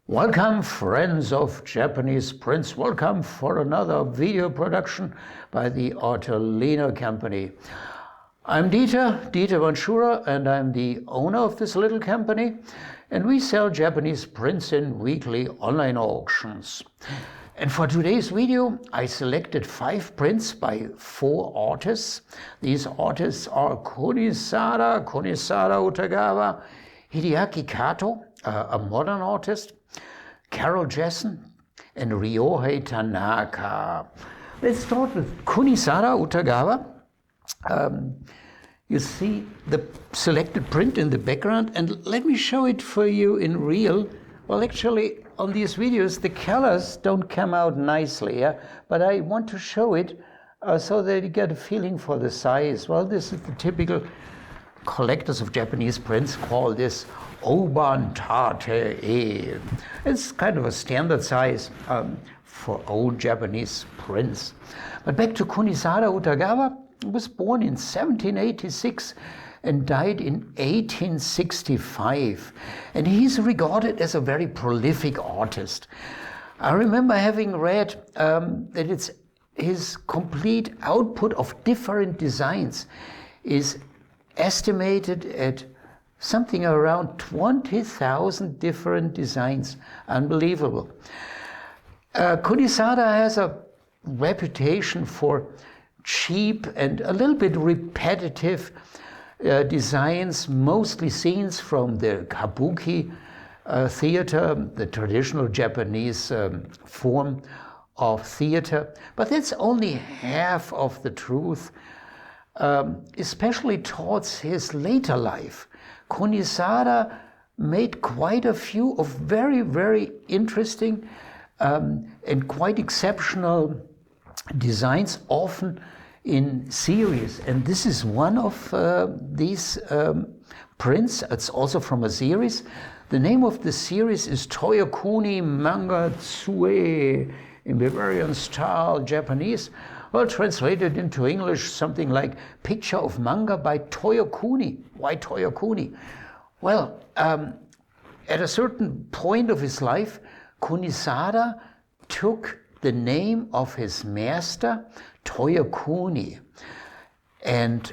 Welcome, friends of Japanese prints. Welcome for another video production by the Artelino company. I'm Dieter Vanschura, and I'm the owner of this little company, and we sell Japanese prints in weekly online auctions. And for today's video, I selected 5 prints by 4 artists. These artists are Kunisada Utagawa, Hideyakikato, a modern artist, Carol Jessen, and Riya Tanaka. Let's start with Kunisada Utagawa. You see the selected print in the background, and let me show it for you in real. Well, actually, on these videos, the colors don't come out nicely, yeah? But I want to show it so that you get a feeling for the size. Well, this is the typical collectors of Japanese prints call this Untitled. It's kind of a standard size for old Japanese prints. But back to Kunisada Utagawa. He was born in 1786 and died in 1865. And he's regarded as a very prolific artist. I remember having read that it's his complete output of different designs is estimated at something around 20,000 different designs. Unbelievable. Kunisada has a reputation for cheap and a little bit repetitive designs, mostly scenes from the kabuki theater, the traditional Japanese form of theater. But that's only half of the truth, especially towards his later life. Kunisada made quite a few of very, very interesting and quite exceptional designs, often in series, and this is one of these prints. It's also from a series. The name of the series is Toyokoni Manga in Bavarian style Japanese. Well, translated into English, something like Picture of Manga by Toyokoni. Why Toyokoni? Well, at a certain point of his life, Kunisada took the name of his master, Toyokoni. And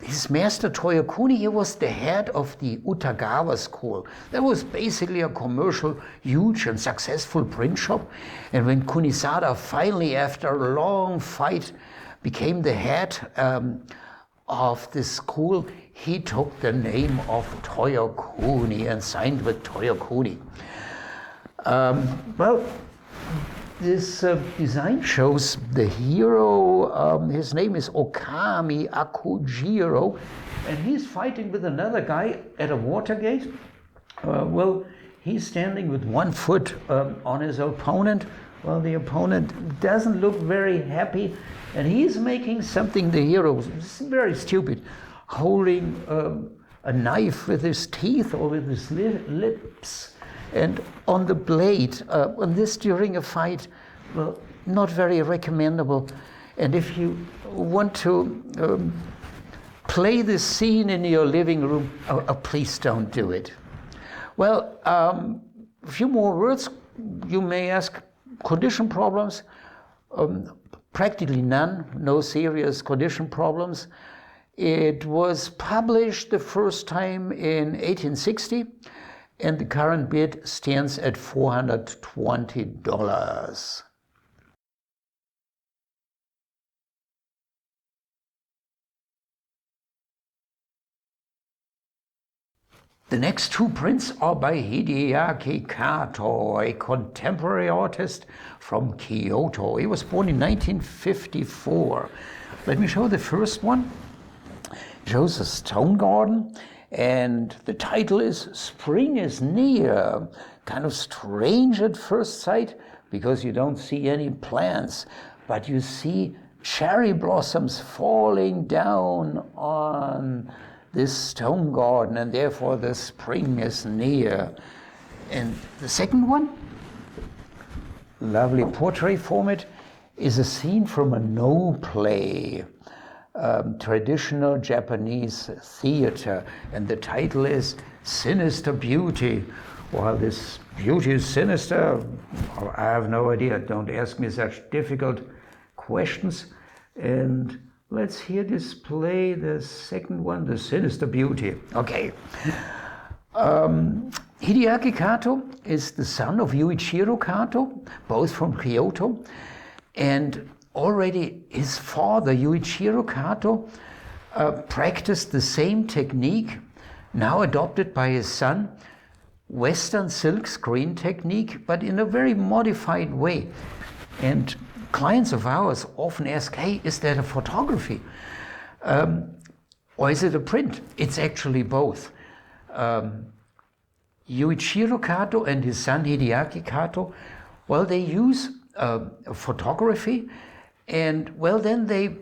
his master, Toyokoni, he was the head of the Utagawa school. That was basically a commercial, huge and successful print shop. And when Kunisada finally, after a long fight, became the head of the school, he took the name of Toyokoni and signed with Toyokoni. This design shows the hero. His name is Okami Akujiro, and he's fighting with another guy at a water gate. He's standing with one foot on his opponent. Well, the opponent doesn't look very happy, and he's making something, the hero, is very stupid, holding a knife with his teeth or with his lips. And on the blade, on this during a fight, well, not very recommendable. And if you want to play this scene in your living room, please don't do it. Well, a few more words. You may ask, condition problems? Practically none, no serious condition problems. It was published the first time in 1860. And the current bid stands at $420. The next 2 prints are by Hideyakikato, a contemporary artist from Kyoto. He was born in 1954. Let me show the first one. It shows a stone garden. And the title is Spring is Near. Kind of strange at first sight because you don't see any plants, but you see cherry blossoms falling down on this stone garden, and therefore the spring is near. And the second one, lovely portrait format, is a scene from a no play. Traditional Japanese theater, and the title is Sinister Beauty. While this beauty is sinister, I have no idea. Don't ask me such difficult questions. And let's here display the second one, the Sinister Beauty. Okay. Hideyakikato is the son of Yuichiro Kato, both from Kyoto. And already his father, Yuichiro Kato, practiced the same technique, now adopted by his son, Western silk screen technique, but in a very modified way. And clients of ours often ask, hey, is that a photography? Or is it a print? It's actually both. Yuichiro Kato and his son Hideyakikato, well, they use photography, and well, then they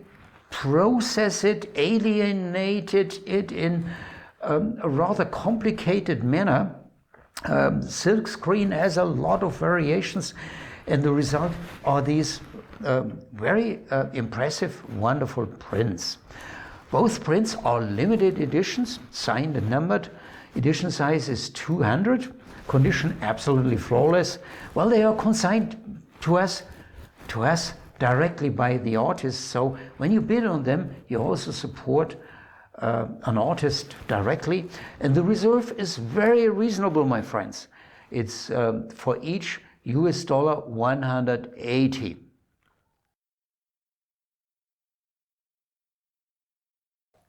process it, alienated it in a rather complicated manner. Silk screen has a lot of variations, and the result are these very impressive, wonderful prints. Both prints are limited editions, signed and numbered. Edition size is 200, condition absolutely flawless. Well, they are consigned to us directly by the artist, so when you bid on them, you also support an artist directly, and the reserve is very reasonable, my friends. It's for each US dollar 180.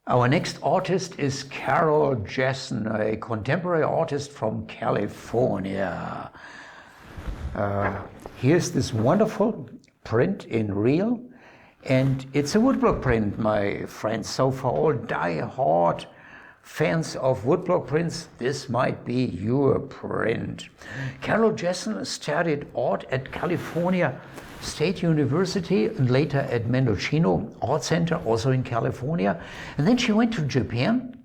Our next artist is Carol Jessen, a contemporary artist from California. Here's this wonderful print in real. And it's a woodblock print, my friends. So for all die-hard fans of woodblock prints, this might be your print. Carol Jessen studied art at California State University and later at Mendocino Art Center, also in California. And then she went to Japan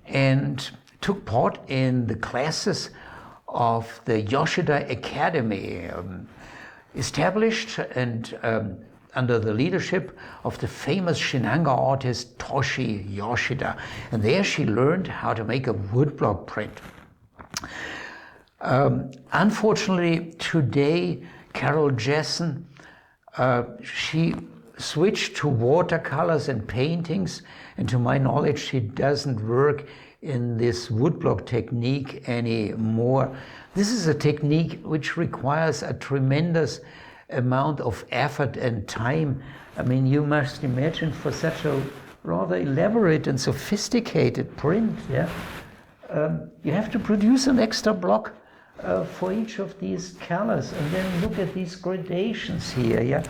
and took part in the classes of the Yoshida Academy, established and under the leadership of the famous Shinanga artist Toshi Yoshida. And there she learned how to make a woodblock print. Unfortunately, today, Carol Jessen, she switched to watercolors and paintings, and to my knowledge, she doesn't work in this woodblock technique anymore. This is a technique which requires a tremendous amount of effort and time. I mean, you must imagine for such a rather elaborate and sophisticated print, yeah, you have to produce an extra block for each of these colors, and then look at these gradations here, yeah.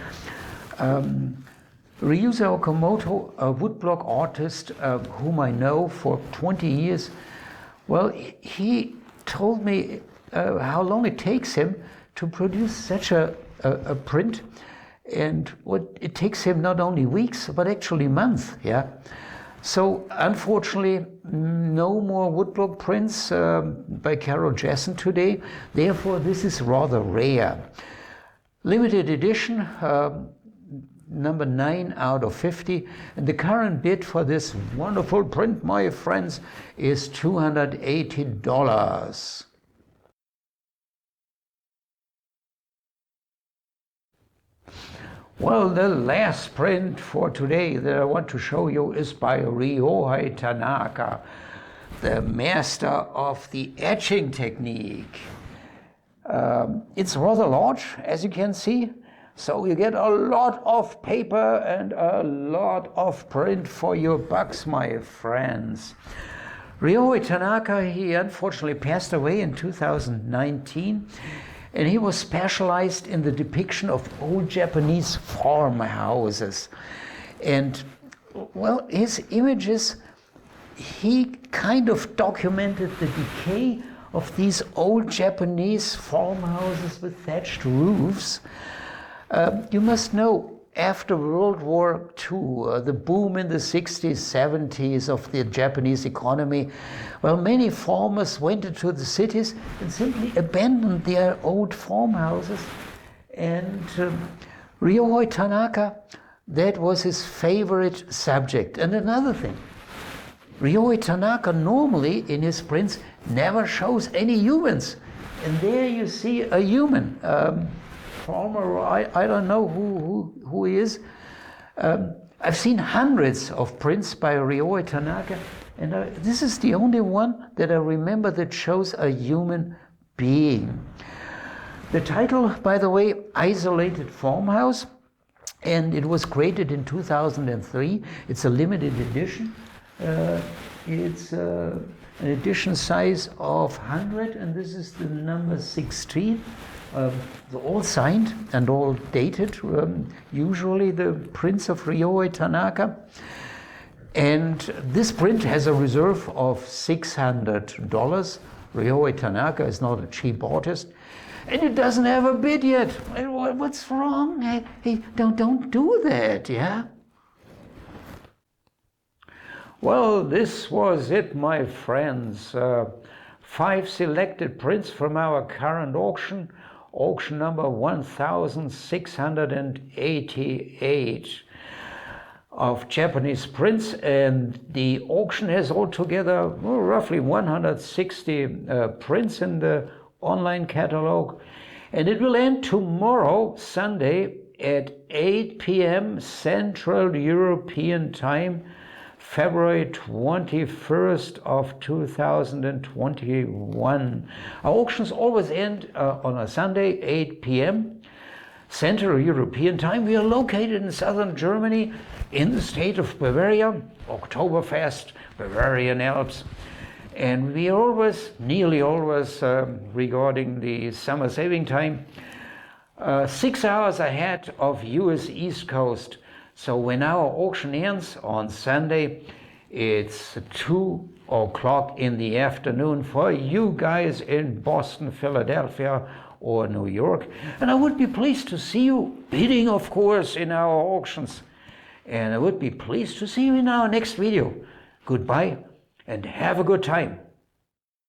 Ryuza Okamoto, a woodblock artist whom I know for 20 years, well, he told me how long it takes him to produce such a print, and what it takes him not only weeks but actually months. Yeah, so unfortunately no more woodblock prints by Carol Jessen today. Therefore, this is rather rare. Limited edition, number 9 out of 50, and the current bid for this wonderful print, my friends, is $280. Well, the last print for today that I want to show you is by Riya Tanaka, the master of the etching technique. It's rather large, as you can see, so you get a lot of paper and a lot of print for your bucks, my friends. Riya Tanaka, he unfortunately passed away in 2019. And he was specialized in the depiction of old Japanese farmhouses. And, well, his images, he kind of documented the decay of these old Japanese farmhouses with thatched roofs. You must know, after World War II, the boom in the 60s, 70s of the Japanese economy, well, many farmers went into the cities and simply abandoned their old farmhouses. And Riya Tanaka, that was his favorite subject. And another thing, Riya Tanaka normally in his prints never shows any humans. And there you see a human. Farmer, I don't know who he is. I've seen hundreds of prints by Riya Tanaka, and this is the only one that I remember that shows a human being. The title, by the way, Isolated Farmhouse, and it was created in 2003. It's a limited edition. It's an edition size of 100, and this is the number 16. They're all signed and all dated, usually the prints of Riya Tanaka. And this print has a reserve of $600. Riya Tanaka is not a cheap artist. And it doesn't have a bid yet. What's wrong? Hey, don't do that, yeah? Well, this was it, my friends. 5 selected prints from our current auction. Auction number 1688 of Japanese prints, and the auction has altogether roughly 160 prints in the online catalog, and it will end tomorrow, Sunday, at 8 p.m. Central European Time, February 21st of 2021. Our auctions always end on a Sunday, 8 p.m. Central European Time. We are located in southern Germany, in the state of Bavaria, Oktoberfest, Bavarian Alps. And we are always, nearly always, regarding the summer saving time, 6 hours ahead of US East Coast. So when our auction ends on Sunday, it's 2 o'clock in the afternoon for you guys in Boston, Philadelphia, or New York. And I would be pleased to see you bidding, of course, in our auctions. And I would be pleased to see you in our next video. Goodbye and have a good time.